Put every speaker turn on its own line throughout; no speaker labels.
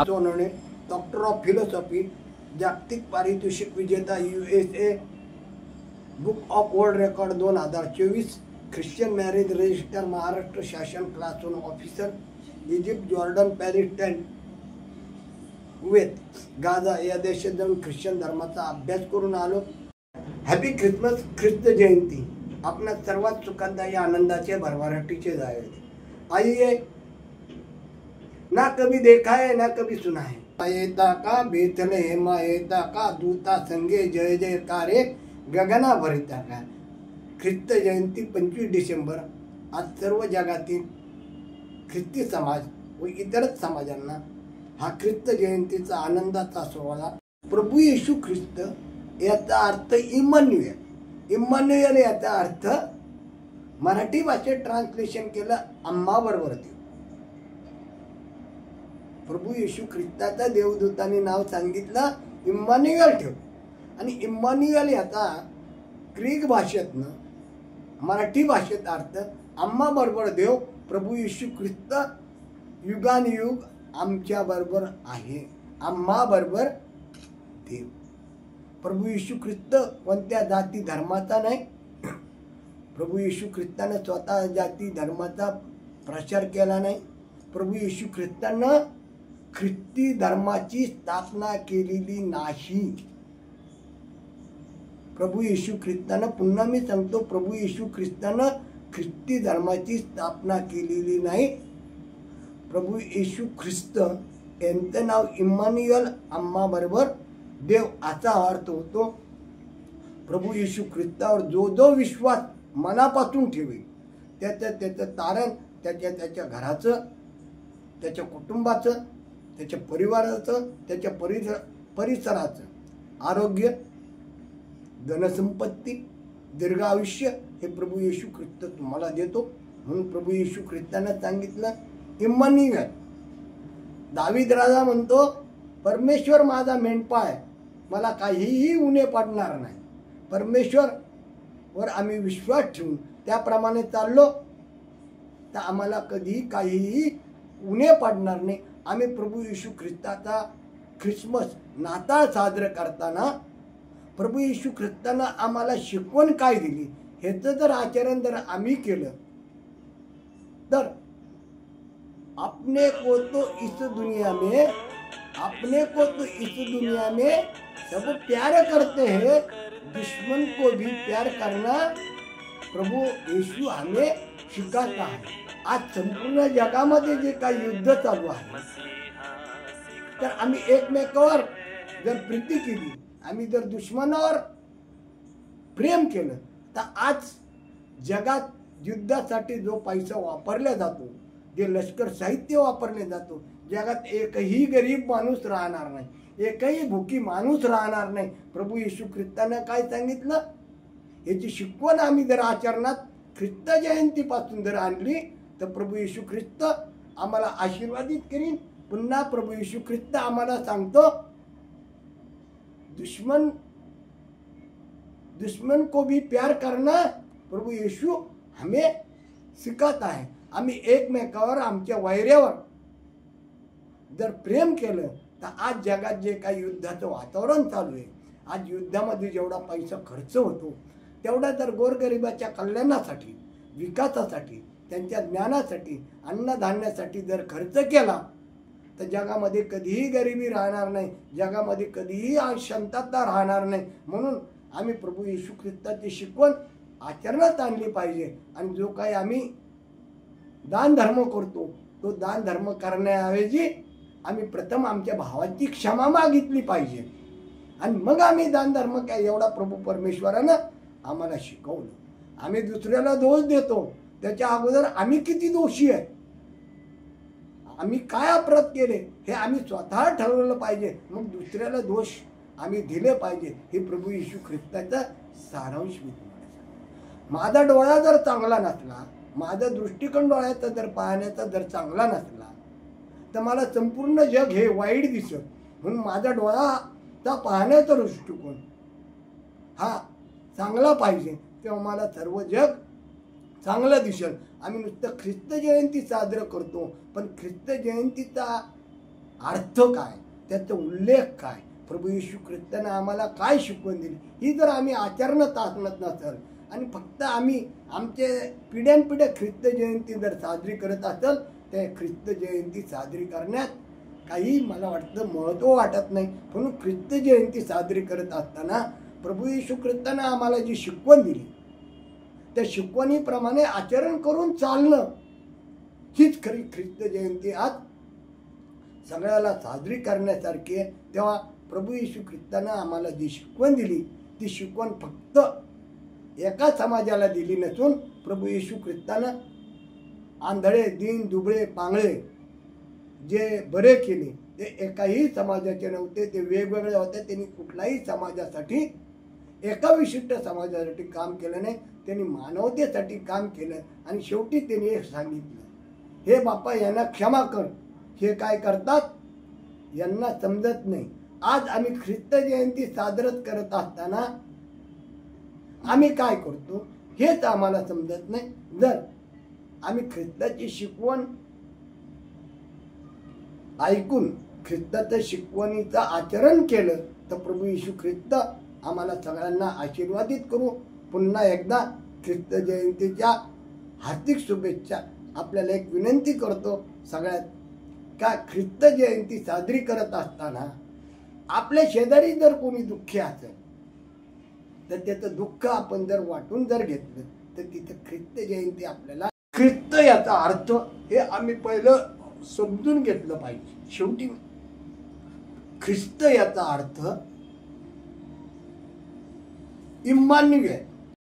Sonawane doctor of philosophy, जागतिक पारितोषिक विजेता, USA book of world record 2024, Christian marriage register, Maharashtra शासन, class 1 officer, Egypt, Jordan, Paris, tent, Kuwait, Gaza या देशात जाऊन ख्रिश्चन धर्माचा अभ्यास करून आलो। हॅपी ख्रिसमस, ख्रिस्त जयंती आपल्या सर्वात सुखदायी आनंदाचे भरभराटीचे जावे। आइए, ना कभी देखा है ना कभी सुना है, मायेता का बेथलेहेम मायेता का दूता संगे जय जयकारे गगना भरिता का। ख्रिस्त जयंती 25 डिसेंबर आज सर्व जगातील ख्रिस्ती समाज व इतरच समाजांना हा ख्रिस्त जयंतीचा आनंदाचा सोहळा। प्रभू येशू ख्रिस्त याचा अर्थ इम्मान्युएल। इम्मान्युएल याचा अर्थ मराठी भाषेत ट्रान्सलेशन केलं आम्हा बरोबर देव। प्रभू येशू ख्रिस्ताचा देवदूतांनी नाव सांगितलं इम्मान्युएल ठेव, आणि इम्मान्युएल याचा ग्रीक भाषेतनं मराठी भाषेत अर्थ आम्हा बरोबर देव। प्रभू येशू ख्रिस्त युगानुयुग आमच्या बरोबर आहे, आम्हा बरोबर देव। प्रभू येशू ख्रिस्त कोणत्या जाती धर्माचा नाही। प्रभू येशू ख्रिस्तानं स्वतः जाती धर्माचा प्रचार केला नाही। प्रभू येशू ख्रिस्तानं ख्रिस्ती धर्माची स्थापना केलेली नाही। प्रभू येशू ख्रिस्तानं, पुन्हा मी सांगतो, प्रभू येशू ख्रिस्तानं ख्रिस्ती धर्माची स्थापना केलेली नाही। प्रभू येशू ख्रिस्त यांचं नाव इम्मान्युएल, आम्हा बरोबर देव असा अर्थ होतो। प्रभू येशू ख्रिस्तावर जो जो विश्वास मनापासून ठेवेल त्याचं तारण त्याच्या घराचं, त्याच्या कुटुंबाचं, त्याच्या परिवाराचं, त्याच्या परिसराचं आरोग्य, धनसंपत्ती, दीर्घ आयुष्य हे प्रभू येशू ख्रिस्त तुम्हाला देतो। म्हणून प्रभू येशू ख्रिस्तानं सांगितलं इम्मान्युएल। दावीद राजा म्हणतो परमेश्वर माझा मेंढपाळ आहे, मला काहीही उणे पडणार नाही। परमेश्वरवर आम्ही विश्वास ठेवून त्याप्रमाणे चाललो तर आम्हाला कधीही काहीही उणे पडणार नाही। आम्ही प्रभू येशू ख्रिस्ताचा ख्रिसमस नाताळ साजरं करताना प्रभू येशू ख्रिस्तानं आम्हाला शिकवण काय दिली ह्याचं जर आचरण जर आम्ही केलं तर अपने को तो इस दुनिया में सब प्यार करते हैं, दुश्मन को भी प्यार करना प्रभू येशू हमें शिकाता है। आज संपूर्ण जगामध्ये जे काही युद्ध चालू आहे तर आम्ही एकमेकावर जर प्रीती केली, आम्ही जर दुश्मनावर प्रेम केलं तर आज जगात युद्धासाठी जो पैसा वापरला जातो, जे लष्कर साहित्य वापरले जातो, जगात एकही गरीब माणूस राहणार नाही, एकही भुकी माणूस राहणार नाही। प्रभू येशू ख्रिस्तानं काय सांगितलं याची शिकवण आम्ही जर आचरणात ख्रिस्त जयंतीपासून जर आणली तर प्रभू येशू ख्रिस्त आम्हाला आशीर्वादित करीन। पुन्हा प्रभू येशू ख्रिस्त आम्हाला सांगतो दुश्मन को भी प्यार करना प्रभू येशू हमें सिखाता है। आम्ही एकमेकावर, आमच्या वैऱ्यावर जर प्रेम केलं तर आज जगात जे काही युद्धाचं वातावरण चालू आहे, आज युद्धामध्ये जेवढा पैसा खर्च होतो तेवढा जर गोरगरिबाच्या कल्याणासाठी, विकासासाठी, त्यांच्या ज्ञानासाठी, अन्नधान्यासाठी जर खर्च केला तर जगामध्ये कधीही गरिबी राहणार नाही, जगामध्ये कधीही शांतता राहणार नाही। म्हणून आम्ही प्रभू येशू ख्रिस्ताची शिकवण आचरणात आणली पाहिजे। आणि जो काही आम्ही दान धर्म करतो तो दान धर्म करण्याऐवजी आम्ही प्रथम आमच्या भावाची क्षमा मागितली पाहिजे, आणि मग आम्ही दान धर्म काय एवढा प्रभू परमेश्वरानं आम्हाला शिकवलं। आम्ही दुसऱ्याला दोष देतो त्याच्या अगोदर आम्ही किती दोषी आहे, आम्ही काय अपराध केले हे आम्ही स्वतः ठरवलं पाहिजे, मग दुसऱ्याला दोष आम्ही दिले पाहिजे। हे प्रभू येशू ख्रिस्ताचा सारांश मी तुम्हाला सांगतो। माझा डोळा जर चांगला नसला, माझा दृष्टिकोन डोळ्याचा जर पाहण्याचा जर चांगला नसला तर मला संपूर्ण जग हे वाईट दिसत। म्हणून माझा डोळाचा पाहण्याचा दृष्टिकोन हा चांगला पाहिजे, तेव्हा मला सर्व जग चांगलं दिसेल। आम्ही नुसतं ख्रिस्त जयंती साजरं करतो, पण ख्रिस्त जयंतीचा अर्थ काय, त्याचा उल्लेख काय, प्रभू येशू ख्रिस्तानं आम्हाला काय शिकवून दिली, ही जर आम्ही आचरणात आणत नसेल आणि फक्त आम्ही आमचे पिढ्यानपिढ्या ख्रिस्त जयंती जर साजरी करत असेल, त्या ख्रिस्त जयंती साजरी करण्यात काही मला वाटतं महत्त्व वाटत नाही. म्हणून ख्रिस्त जयंती साजरी करत असताना प्रभू येशू ख्रिस्तानं आम्हाला जी शिकवण दिली त्या शिकवणीप्रमाणे आचरण करून चालणं हीच खरी ख्रिस्त जयंती आज सगळ्याला साजरी करण्यासारखी आहे. तेव्हा प्रभू येशू ख्रिस्तानं आम्हाला जी शिकवण दिली ती शिकवण फक्त एका समाजाला दिली नसून प्रभू येशू ख्रिस्तानं आंधळे, दीन, दुबळे, पांगळे जे बरे केले ते एकाही समाजाचे नव्हते, ते वेगवेगळे होते. त्यांनी कुठल्याही समाजासाठी, एका विशिष्ट समाजासाठी काम केलं नाही, त्यांनी मानवतेसाठी काम केलं. आणि शेवटी त्यांनी एक सांगितलं, हे बापा यांना क्षमा कर, हे काय करतात यांना समजत नाही. आज आम्ही ख्रिस्त जयंती साजरत करत असताना आम्ही काय करतो हेच आम्हाला समजत नाही. जर आम्ही ख्रिस्ताची शिकवण ऐकून ख्रिस्ताच्या शिकवणीचं आचरण केलं तर प्रभू येशू ख्रिस्त आम्हाला सगळ्यांना आशीर्वादित करू. पुन्हा एकदा ख्रिस्त जयंतीच्या हार्दिक शुभेच्छा. आपल्याला एक विनंती करतो सगळ्यात का ख्रिस्त जयंती साजरी करत असताना आपल्या शेजारी जर कोणी दुःखी असेल तर त्याचं दुःख आपण जर वाटून जर घेतलं तर तिथं ख्रिस्त जयंती आपल्याला, ख्रिस्त याचा अर्थ हे आम्ही पहिलं समजून घेतलं पाहिजे. शेवटी ख्रिस्त याचा अर्थ इम्मान्युएल.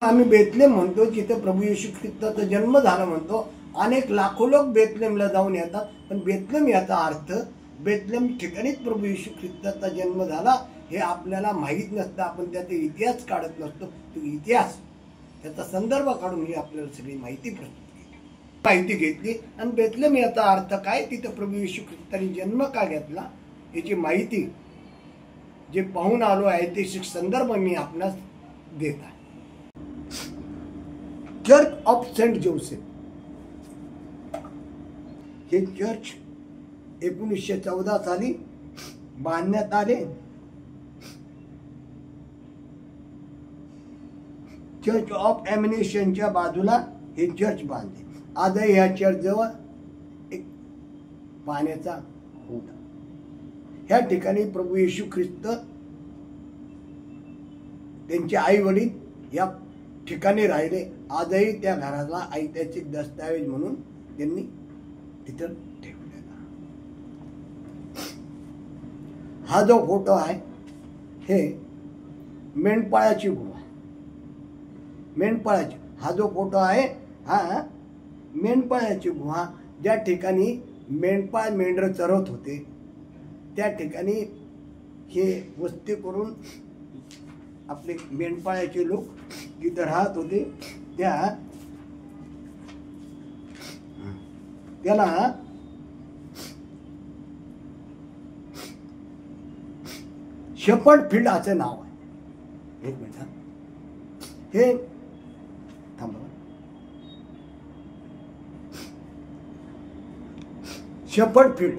आम्ही बेथलेम म्हणतो, जिथे प्रभू येशू ख्रिस्ताचा जन्म झाला म्हणतो. अनेक लाखो लोक बेथलेमला जाऊन येतात, पण बेथलेम याचा अर्थ बेथलेम ठिकाणीच प्रभू येशू ख्रिस्ताचा जन्म झाला हे आपल्याला माहीत नसतं. आपण त्याचा इतिहास काढत नसतो. तो इतिहास, त्याचा संदर्भ काढून ही आपल्याला सगळी माहिती घेतली. आणि बेथलेम याचा अर्थ काय, तिथं प्रभू येशू ख्रिस्ताने जन्म का घेतला याची माहिती जे पाहून आलो आहे ते संदर्भ मी आपणास देत आहे. चर्च ऑफ सेंट जोसेफ हे चर्च 1914 साली बांधण्यात आले. चर्च ऑफ एमिनेशनच्या बाजूला हे चर्च बांधले. आजही ह्या चर्च जवळ एक पाण्याचा होता. ह्या ठिकाणी प्रभू येशू ख्रिस्त, त्यांचे आई वडील या ठिकाणी राहिले. आजही त्या घराला ऐतिहासिक दस्तावेज म्हणून त्यांनी तिथं ठेवलेला. हा जो फोटो आहे हे मेंढपाळाची गुहा, मेंढपाळाची, हा जो फोटो आहे हा मेंढपाळाची गुहा, ज्या ठिकाणी मेंढपाळ मेंढर चरत होते त्या ठिकाणी हे वस्ती करून आपले मेंढपाळाचे लोक जिथं राहत होते त्याला शेपर्ड फील्ड असं नाव आहे. एक मिनिट, हे थांबा, शेपर्ड फील्ड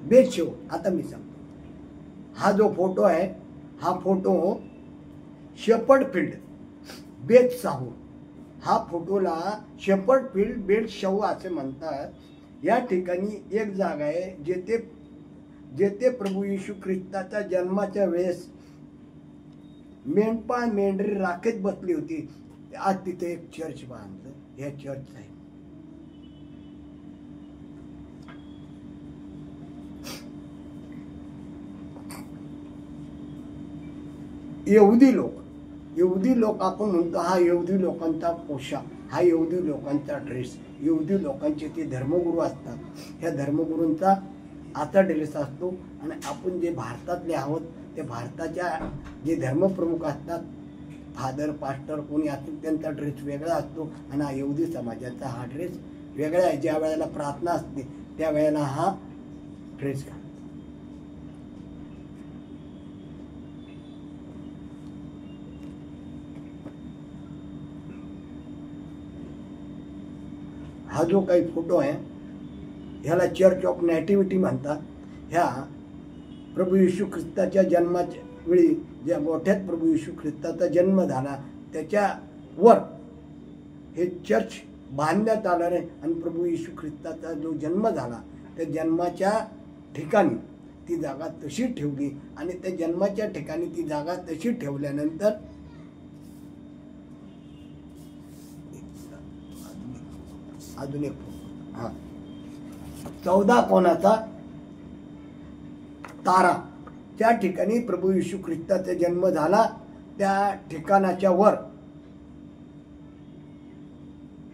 बेतशेव. आता मी सांगतो, हा जो फोटो आहे हा फोटो शेपर्ड फील्ड बेतशाहू, हा फोटोला शेपर्ड फील्ड बेतशाहू असे म्हणतात. या ठिकाणी एक जागा आहे जेथे प्रभू येशू ख्रिस्ताच्या जन्माच्या वेळेस मेंढपाळ मेंढरी राखेत बसली होती. आज तिथे एक चर्च बांधलं. हे चर्च आहे. यहुदी लोक आपण म्हणतो हा यहुदी लोकांचा पोशाख, हा यहुदी लोकांचा ड्रेस, यहुदी लोकांचे ते धर्मगुरू असतात. ह्या धर्मगुरूंचा असा ड्रेस असतो. आणि आपण जे भारतातले आहोत ते भारताच्या जे धर्मप्रमुख असतात, फादर, पास्टर कोणी असतील, त्यांचा ड्रेस वेगळा असतो. आणि हा यहुदी समाजाचा हा ड्रेस वेगळा आहे. ज्या वेळेला प्रार्थना असते त्यावेळेला हा ड्रेस घालतो. हा जो काही फोटो आहे ह्याला चर्च ऑफ नॅटिव्हिटी म्हणतात. ह्या प्रभू येशू ख्रिस्ताच्या जन्माच्या वेळी ज्या गोठ्यात प्रभू येशू ख्रिस्ताचा जन्म झाला त्याच्यावर हे चर्च बांधण्यात आलं आहे आणि प्रभू येशू ख्रिस्ताचा जो जन्म झाला त्या जन्माच्या ठिकाणी ती जागा तशी ठेवली आणि त्या जन्माच्या ठिकाणी ती जागा तशी ठेवल्यानंतर आधुनिक 14 कोणाचा तारा त्या ठिकाणी प्रभू येशू ख्रिस्ताचा जन्म झाला त्या ठिकाणाच्या वर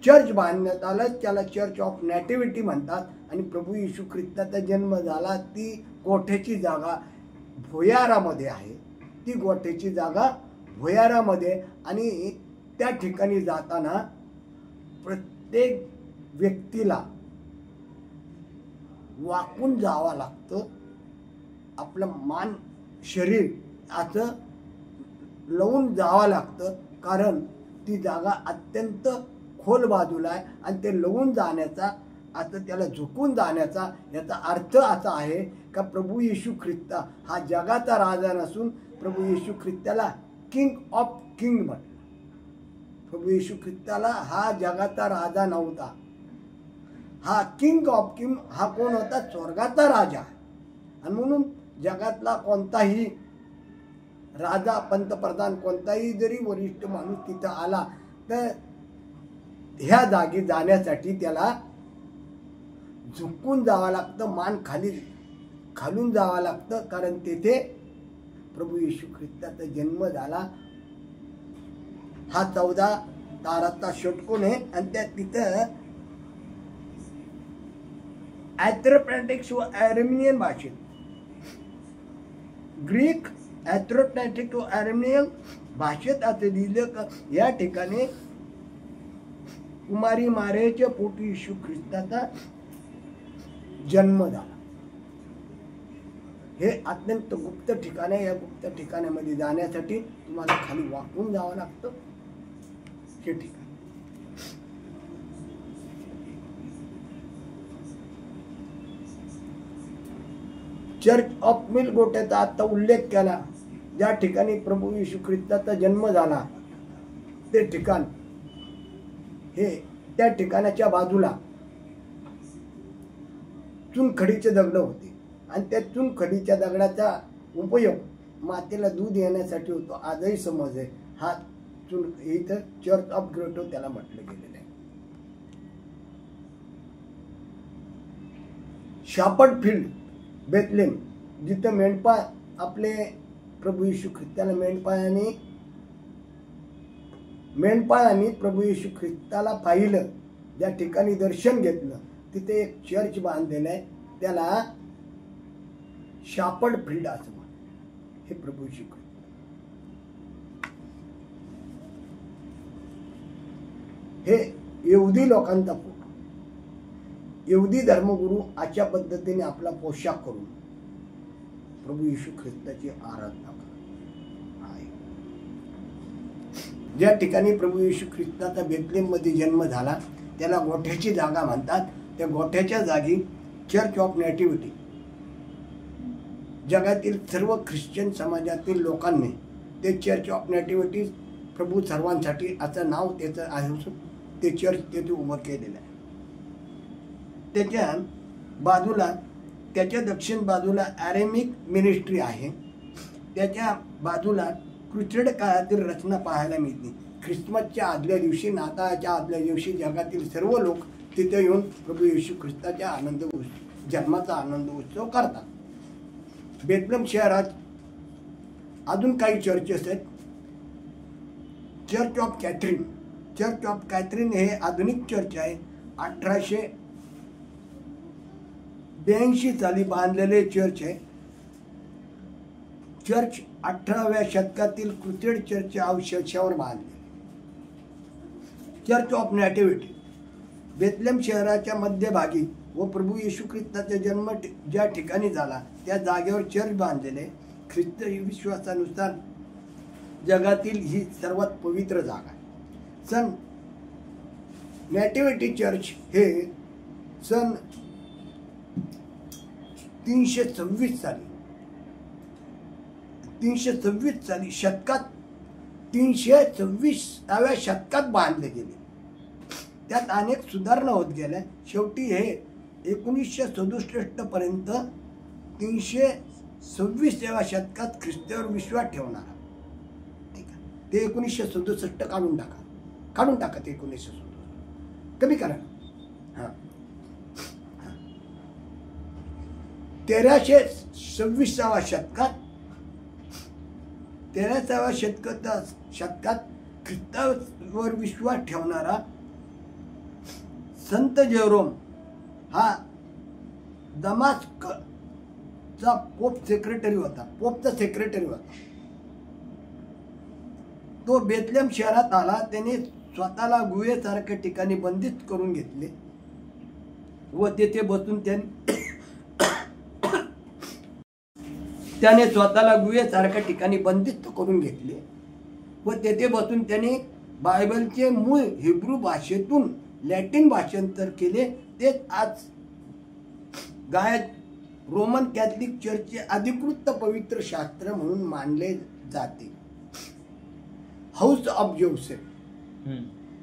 चर्च बांधण्यात आलं, त्याला चर्च ऑफ नॅटिव्हिटी म्हणतात. आणि प्रभू येशू ख्रिस्ताचा जन्म झाला ती गोठ्याची जागा भुयारामध्ये आहे, ती गोठ्याची जागा भुयारामध्ये. आणि त्या ठिकाणी जाताना प्रत्येक व्यक्तीला वाकून जावं लागतं, आपलं मान शरीर असं लावून जावं लागतं, कारण ती जागा अत्यंत खोल बाजूला आहे. आणि ते लावून जाण्याचा आता त्याला झुकून जाण्याचा याचा अर्थ असा आहे का प्रभू येशू ख्रिस्त हा जगाचा राजा नसून प्रभू येशू ख्रिस्ताला किंग ऑफ किंग म्हटलं. प्रभू येशू ख्रिस्ताला हा जगाचा राजा नव्हता, हा किंग ऑफ किंग हा कोण होता? स्वर्गाचा राजा. आणि म्हणून जगातला कोणताही राजा पंतप्रधान कोणताही जरी वरिष्ठ माणूस तिथं आला तर ह्या जागी जाण्यासाठी त्याला झुकून जावं लागतं, मान खालून जावं लागतं, कारण तेथे प्रभू येशू ख्रिस्ताचा जन्म झाला. हा 14 ताराचा षटकोन आहे आणि त्या तिथं ॲथ्रोपॅटिक्स व ॲरेमिनियन भाषेत ग्रीक ॲथ्रोपॅटिक व ॲरेमिनियन भाषेत असं लिहिलं का या ठिकाणी कुमारी मारेच्या पोटी येशू ख्रिस्ताचा जन्म झाला. हे अत्यंत गुप्त ठिकाण आहे. या गुप्त ठिकाणामध्ये जाण्यासाठी तुम्हाला खाली वाकून जावं लागतं. हे ठिकाण चर्च ऑफ मिल गोठ्याचा आता उल्लेख केला, ज्या ठिकाणी प्रभू येशू ख्रिस्ताचा जन्म झाला ते ठिकाण हे त्या ठिकाणाच्या बाजूला चुनखडीचे दगड होते आणि त्या चुनखडीच्या दगडाचा उपयोग मातेला दूध येण्यासाठी होतो. आजही समज आहे हा इथं चर्च ऑफ ग्रेटो त्याला म्हटलं गेलेलं आहे. शापड फील्ड बेथलेम जिथं मेंढपाळ आपले प्रभू येशू ख्रिस्ताला मेंढपाळांनी प्रभू येशू ख्रिस्ताला पाहिलं, ज्या ठिकाणी दर्शन घेतलं तिथे एक चर्च बांधलेलं आहे, त्याला शापड फील्ड असं म्हणतात. हे प्रभू येशू ख्रिस्त हे यहुदी लोकांचा फोटो. यहुदी धर्मगुरू अशा पद्धतीने आपला पोशाख करून प्रभू येशू ख्रिस्ताची आराधना करतात. ज्या ठिकाणी प्रभू येशू ख्रिस्ताचा बेथलेममध्ये जन्म झाला त्याला गोठ्याची जागा म्हणतात. त्या गोठ्याच्या जागी चर्च ऑफ नॅटिव्हिटी जगातील सर्व ख्रिश्चन समाजातील लोकांनी ते चर्च ऑफ नॅटिव्हिटी प्रभू सर्वांसाठी असं नाव त्याचं आहे, ते चर्च तेथे उभं केलेलं आहे. त्याच्या बाजूला त्याच्या दक्षिण बाजूला ॲरेमिक मिनिस्ट्री आहे. त्याच्या बाजूला क्रुसेड काळातील रचना पाहायला मिळते. ख्रिसमसच्या आदल्या दिवशी, नाताळच्या आदल्या दिवशी जगातील सर्व लोक तिथे येऊन प्रभू येशू ख्रिस्ताच्या जन्माचा आनंद उत्सव करतात. बेथलेम शहरात अजून काही चर्चेस आहेत. Church of Catherine. Church of Catherine हे आधुनिक चर्च आहे. 1882 साली बांधलेले चर्च आहे. चर्च 18व्या शतकातील क्रुसेड चर्चच्या अवशेषावर बांधले. चर्च ऑफ नॅटिव्हिटी बेथलेम शहराच्या मध्यभागी व प्रभू येशू ख्रिस्ताचा जन्म ज्या ठिकाणी झाला त्या जागेवर चर्च बांधलेले. ख्रिस्त विश्वासानुसार जगातील ही सर्वात पवित्र जागा आहे. सन नॅटिव्हिटी चर्च हे सन 326 साली 326 साली शतकात 326व्या शतकात बांधले गेले. त्यात अनेक सुधारणा होत गेल्या. शेवटी हे 1967 पर्यंत 326व्या शतकात ख्रिस्तावर विश्वास ठेवणारा, ठीक आहे, ते 1967 काढून टाका ते 1967 कमी करा. हां 1326व्या शतकात ख्रिस्तावर विश्वास ठेवणारा संत जेरोम हा दमास्कसचा पोपचा सेक्रेटरी होता. तो बेथलेम शहरात आला. त्याने स्वतःला गुहेसारख्या ठिकाणी बंदिस्त करून घेतले व तेथे बसून त्याने स्वतःला गुहेसारख्या ठिकाणी बंदिस्त करून घेतले व तेथे बसून त्याने बायबलचे मूळ हिब्रू भाषेतून लॅटिन भाषांतर केले. तेच आज गायत रोमन कॅथलिक चर्चचे अधिकृत पवित्र शास्त्र म्हणून मानले जाते. हाऊस ऑफ जोसेफ,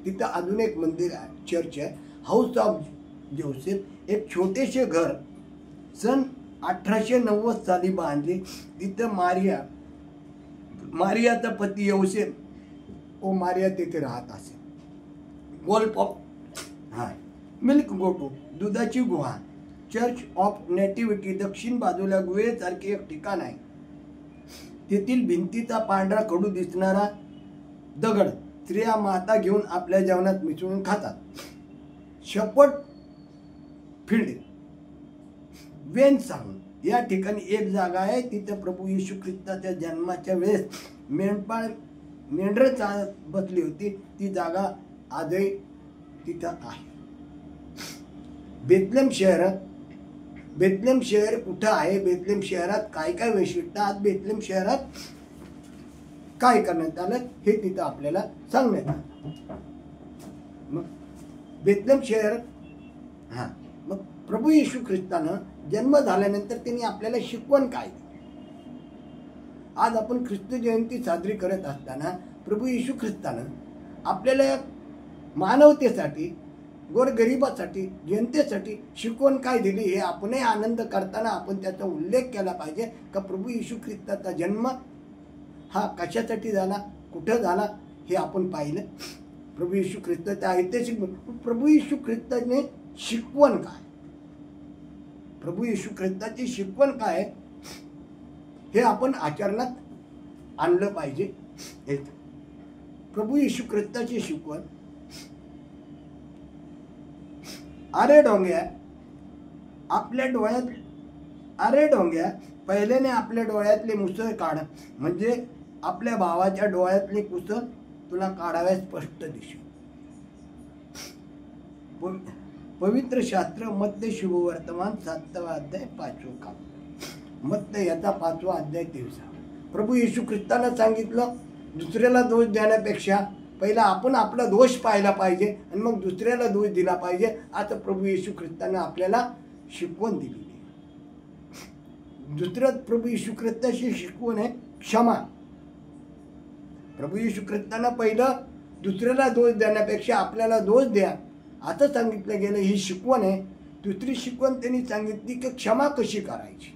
तिथं अजून एक मंदिर आहे, चर्च आहे, हाऊस ऑफ जोसेफ. एक छोटेसे घर सन 1890 साली बांधले. तिथं मारियाचा पती योसेफ व मारिया तिथे राहत असे. गोल्फ ऑफ मिल्क गोटो, दुधाची गुहा, चर्च ऑफ नेटिव्हिटी, दक्षिण बाजूला गुहेसारखे एक ठिकाण आहे. तेथील भिंतीचा पांढरा खडू दिसणारा दगड स्त्रिया माता घेऊन आपल्या जेवणात मिसळून खातात. शपथ फील्ड वेन सांगून या ठिकाणी एक जागा आहे. तिथं प्रभू येशू ख्रिस्ताच्या जन्माच्या वेळेस मेंढरं चालत बसली होती. ती जागा आजही तिथं आहे. बेथलेम शहर कुठं आहे? बेथलेम शहरात काय काय वैशिष्ट्य आहेत? बेथलेम शहरात काय करण्यात आलं हे तिथं आपल्याला सांगण्यात आलं. मग बेथलेम शहर मग प्रभू येशू ख्रिस्तानं जन्म झाल्यानंतर त्यांनी आपल्याला शिकवण काय? आज आपण ख्रिस्त जयंती साजरी करत असताना प्रभू येशू ख्रिस्तानं आपल्याला मानवतेसाठी, गोरगरिबासाठी, जनतेसाठी शिकवण काय दिली हे आपणही आनंद करताना आपण त्याचा उल्लेख केला पाहिजे. का प्रभू येशू ख्रिस्ताचा जन्म हा कशासाठी झाला, कुठं झाला हे आपण पाहिलं. प्रभू येशू ख्रिस्ताच्या ऐतिहासिक प्रभू येशू ख्रिस्ताने शिकवण काय, प्रभू येशू ख्रिस्ताची शिकवण काय हे आपण आचरणात आणलं पाहिजे. प्रभू येशू ख्रिस्ताची शिकवण, अरे डोंग्या पहिल्याने आपल्या डोळ्यातले मुसळ काढ, म्हणजे आपल्या भावाच्या डोळ्यातले कुसळ तुला काढाव्या स्पष्ट दिसेल. पवित्र शास्त्र मत्ते शुभवर्तमान 7वा अध्याय 5वं काम, मत्ते याचा 5वा अध्याय 23. प्रभू येशू ख्रिस्तानं सांगितलं दुसऱ्याला दोष देण्यापेक्षा पहिला आपण आपला दोष पाहिला पाहिजे आणि मग दुसऱ्याला दोष दिला पाहिजे. आता प्रभू येशू ख्रिस्तानं आपल्याला शिकवण दिली. दुसरं प्रभू येशू ख्रिस्ताची शिकवण आहे क्षमा. प्रभू येशू ख्रिस्तानं पहिलं दुसऱ्याला दोष देण्यापेक्षा आपल्याला दोष द्या असं सांगितलं गेलं, ही शिकवण आहे. दुसरी शिकवण त्यांनी सांगितली की क्षमा कशी करायची.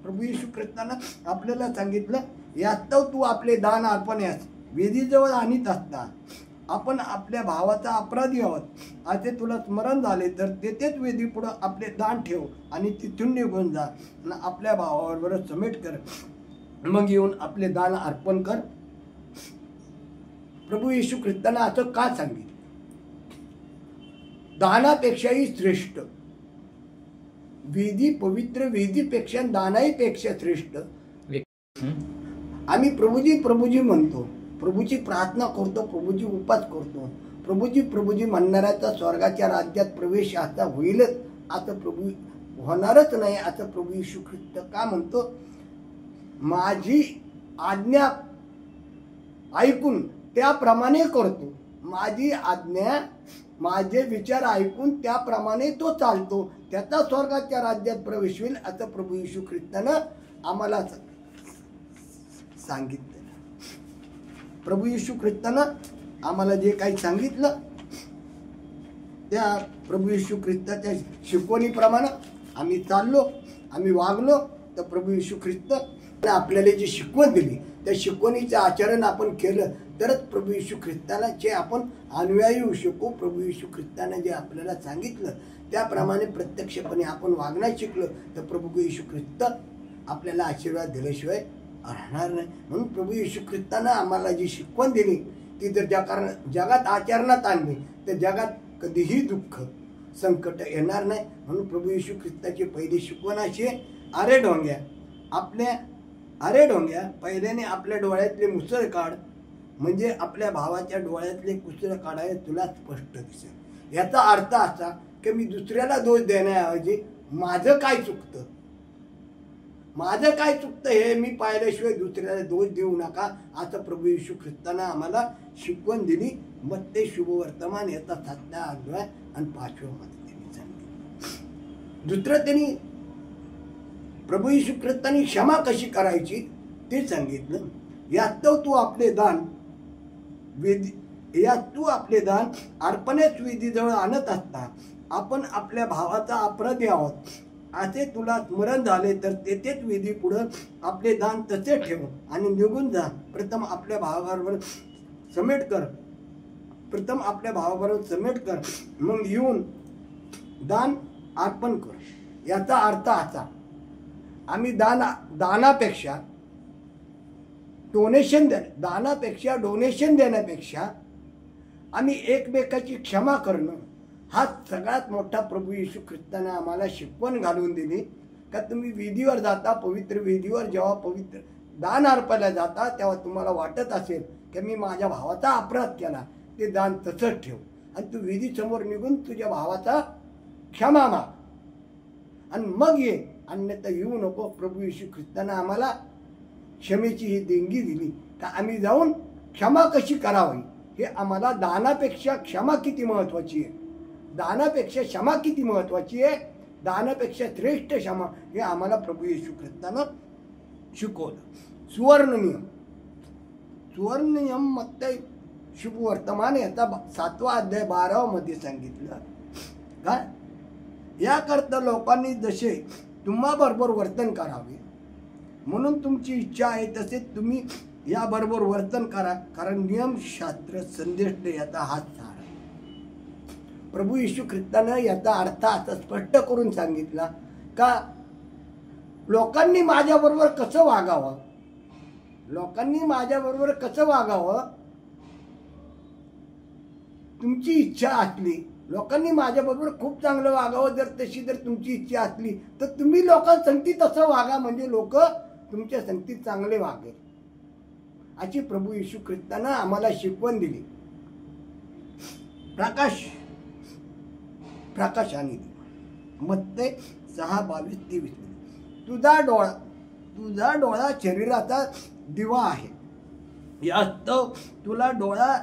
प्रभू येशू ख्रिस्तानं आपल्याला सांगितलं यास्तव तू आपले दान अर्पण्यास वेदीजवळ आणीत असता आपण आपल्या भावाचा अपराधी आहोत असे तुला स्मरण झाले तर तेथेच वेदी पुढं आपले दान ठेव आणि तिथून निघून जा आणि आपल्या भावाबरोबर समेट कर, मग येऊन आपले दान अर्पण कर. प्रभू येशू ख्रिस्तानं असं का सांगितलं? दानापेक्षाही श्रेष्ठ वेदी, पवित्र वेदीपेक्षा दानाही पेक्षा श्रेष्ठ. आम्ही प्रभूजी म्हणतो, प्रभूची प्रार्थना करतो, प्रभूची उपास करतो. प्रभूजी म्हणणाऱ्याचा स्वर्गाच्या राज्यात प्रवेश आता होईलच, आता प्रभू होणारच नाही असं प्रभू येशू ख्रिस्त का म्हणतो? माझी आज्ञा ऐकून त्याप्रमाणे करतो, माझी आज्ञा माझे विचार ऐकून त्याप्रमाणे तो चालतो त्याचा स्वर्गाच्या राज्यात प्रवेश होईल असं प्रभू येशू ख्रिस्तानं आम्हाला सांगितलं. प्रभू येशू ख्रिस्तानं आम्हाला जे काही सांगितलं त्या प्रभू येशू ख्रिस्ताच्या शिकवणीप्रमाणे आम्ही चाललो, आम्ही वागलो, तर प्रभू येशू ख्रिस्त आपल्याला जी शिकवण दिली त्या शिकवणीचं आचरण आपण केलं तरच प्रभू येशू ख्रिस्ताला जे आपण अनुयायी होऊ शकू. प्रभू येशू ख्रिस्ताने जे आपल्याला सांगितलं त्याप्रमाणे प्रत्यक्षपणे आपण वागणं शिकलो तर प्रभू येशू ख्रिस्त आपल्याला आशीर्वाद दिल्याशिवाय राहणार नाही. म्हणून प्रभू येशू ख्रिस्तानं आम्हाला जी शिकवण दिली ती जर जगात आचरणात आणली तर जगात कधीही दुःख संकट येणार नाही. म्हणून प्रभू येशू ख्रिस्ताची पहिली शिकवण अशी आहे, अरे ढोंग्या पहिल्याने आपल्या डोळ्यातले मुसळ काढ, म्हणजे आपल्या भावाच्या डोळ्यातले कुसळ काढाय तुला स्पष्ट दिसेल. याचा अर्थ असा की मी दुसऱ्याला दोष देण्याऐवजी माझं काय चुकतं हे मी पाहिल्याशिवाय दुसऱ्याला दोष देऊ नका असं प्रभू येशू ख्रिस्तानं आम्हाला शिकवण दिली. मग ते शुभवर्तमान याचा 7 अध्याय आणि 5व्या मध्ये त्यांनी सांगितलं. दुसरं त्यांनी प्रभू येशू ख्रिस्तांनी क्षमा कशी करायची ते सांगितलं. यात तू आपले दान अर्पणेच विधीजवळ आणत असता आपण आपल्या भावाचा अपराधी आहोत असे तुला स्मरण झाले तर तेथेच विधी पुढं आपले दान तसे ठेव आणि निघून जा. प्रथम आपल्या भावाबरोबर समेट कर मग येऊन दान अर्पण कर. याचा अर्थ असा, आम्ही दानापेक्षा डोनेशन देण्यापेक्षा आम्ही एकमेकाची क्षमा करणं हा सगळ्यात मोठा प्रभू येशू ख्रिस्ताने आम्हाला शिकवण घालून दिली. का तुम्ही विधीवर जाता, पवित्र विधीवर जेव्हा पवित्र दान अर्पायला जाता तेव्हा तुम्हाला वाटत असेल की मी माझ्या भावाचा अपराध केला, ते दान तसंच ठेव आणि तू विधी समोर निघून तुझ्या भावाचा क्षमा माग आणि मग ये, अन्यथा येऊ नको. प्रभू येशू ख्रिस्तानं आम्हाला क्षमेची ही देणगी दिली का आम्ही जाऊन क्षमा कशी करावी हे आम्हाला दानापेक्षा क्षमा किती महत्वाची आहे, दानापेक्षा श्रेष्ठ क्षमा हे आम्हाला प्रभू येशू ख्रिस्तानं शिकवलं. सुवर्ण नियम मत्तई शुभवर्तमान याचा 7वा अध्याय 12 मध्ये सांगितलं. काय याकरता लोकांनी जसे तुम्हाबरोबर वर्तन करावे म्हणून तुमची इच्छा आहे तसे तुम्ही याबरोबर वर्तन करा, कारण नियमशास्त्र संदेश याचा हाच सार आहे. प्रभू येशू ख्रिस्तानं याचा अर्थ असा स्पष्ट करून सांगितला का लोकांनी माझ्याबरोबर कसं वागावं, तुमची इच्छा असली, लोकांनी माझ्याबरोबर खूप चांगलं वागावं जर तुमची इच्छा असली तर तुम्ही लोकांसंगती तसं वागा, म्हणजे लोक तुमच्या संगतीत चांगले वागेल अशी प्रभू येशू ख्रिस्तानं आम्हाला शिकवण दिली. प्रकाशाने दिली. मत्तई 6:22-23 तुझा डोळा शरीराचा दिवा आहे. यास्तव तुझा डोळा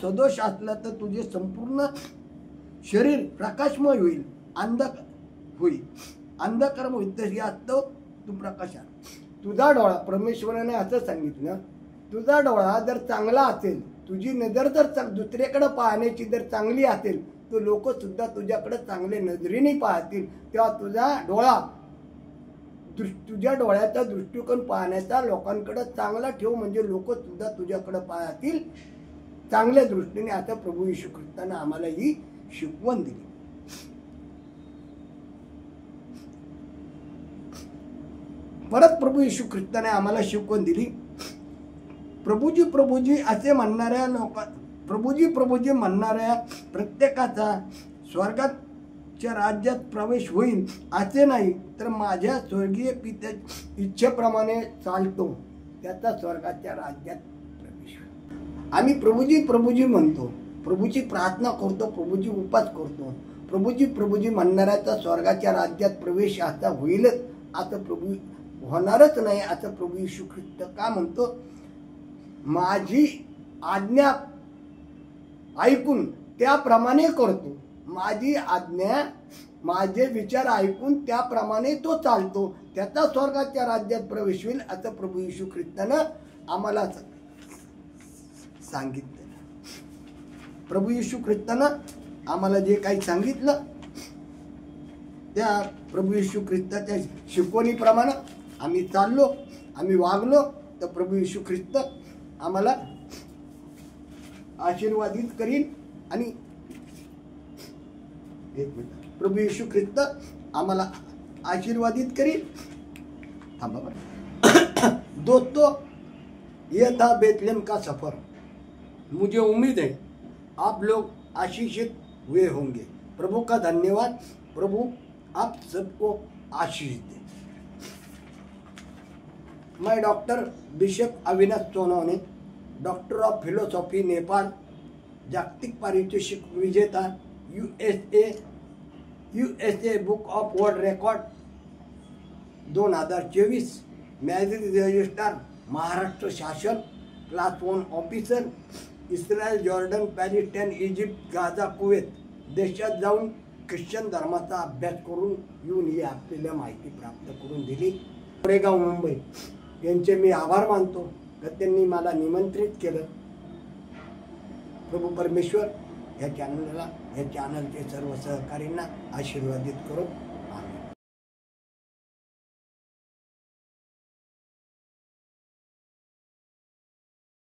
सदोष असला तर तुझे संपूर्ण शरीर प्रकाशमय होईल, अंधकारमय होईल. तर यास्तव तू प्रकाशात. तुझा डोळा, परमेश्वराने असं सांगितलं, तुझा डोळा जर चांगला असेल, तुझी नजर जर दुसऱ्याकडे पाहण्याची जर चांगली असेल तर लोक सुद्धा तुझ्याकडे चांगले नजरेने पाहतील. तेव्हा तुझ्या डोळ्याचा दृष्टिकोन पाहण्याचा लोकांकडे चांगला ठेव, म्हणजे लोक सुद्धा तुझ्याकडे पाहतील चांगल्या दृष्टीने. आता प्रभू येशू ख्रिस्तानं आम्हाला ही शिकवण दिली. परत प्रभू येशू ख्रिस्ताने आम्हाला शिकवण दिली. प्रभूजी असे म्हणणाऱ्या प्रभूजी म्हणणाऱ्या प्रत्येकाचा स्वर्गाच्या राज्यात प्रवेश होईल असे नाही, तर माझ्या स्वर्गीय पित्या इच्छेप्रमाणे चालतो त्याचा स्वर्गाच्या राज्यात प्रवेश होईल. आम्ही प्रभूजी म्हणतो, प्रभूची प्रार्थना करतो, प्रभूजी उपास करतो. प्रभूजी म्हणणाऱ्याचा स्वर्गाच्या राज्यात प्रवेश आता होईलच, आता प्रभू होणारच नाही असं प्रभू येशू ख्रिस्त का म्हणतो. माझी आज्ञा ऐकून त्याप्रमाणे करतो, माझी आज्ञा माझे विचार ऐकून त्याप्रमाणे तो चालतो, त्याचा स्वर्गाच्या राज्यात प्रवेश होईल असं प्रभू येशू ख्रिस्तानं आम्हाला सांगितलं. प्रभू येशू ख्रिस्तानं आम्हाला जे काही सांगितलं त्या प्रभू येशू ख्रिस्ताच्या शिकवणीप्रमाणे आम्ही चाललो, आम्ही वागलो, तर प्रभू येशू ख्रिस्त आम्हाला आशीर्वादित करीन. आणि एक मिनिट, प्रभू येशू ख्रिस्त आम्हाला आशीर्वादित करीन. थांबा बरं. दोस्तों, यह था बेथलेहम का सफर. मुझे उम्मीद है आप लोग आशीषित हुए होंगे. प्रभु का धन्यवाद. प्रभु आप सबको आशीष दे. मैं doctor bishop Avinash Sonawane, doctor of philosophy, Nepal, जागतिक पारितोषिक विजेता, USA book of world record 2024, marriage registrar, Maharashtra शासन, class 1 officer, Israel, Jordan, Palestine, Egypt, Gaza, Kuwait देशात जाऊन ख्रिश्चन धर्माचा अभ्यास करून येऊन ही आपल्याला माहिती प्राप्त करून दिली. कोरेगाव, मुंबई यांचे मी आभार मानतो की त्यांनी मला निमंत्रित केलं. प्रभू परमेश्वर या चॅनलचे सर्व सहकाऱ्यांना आशीर्वादित करो.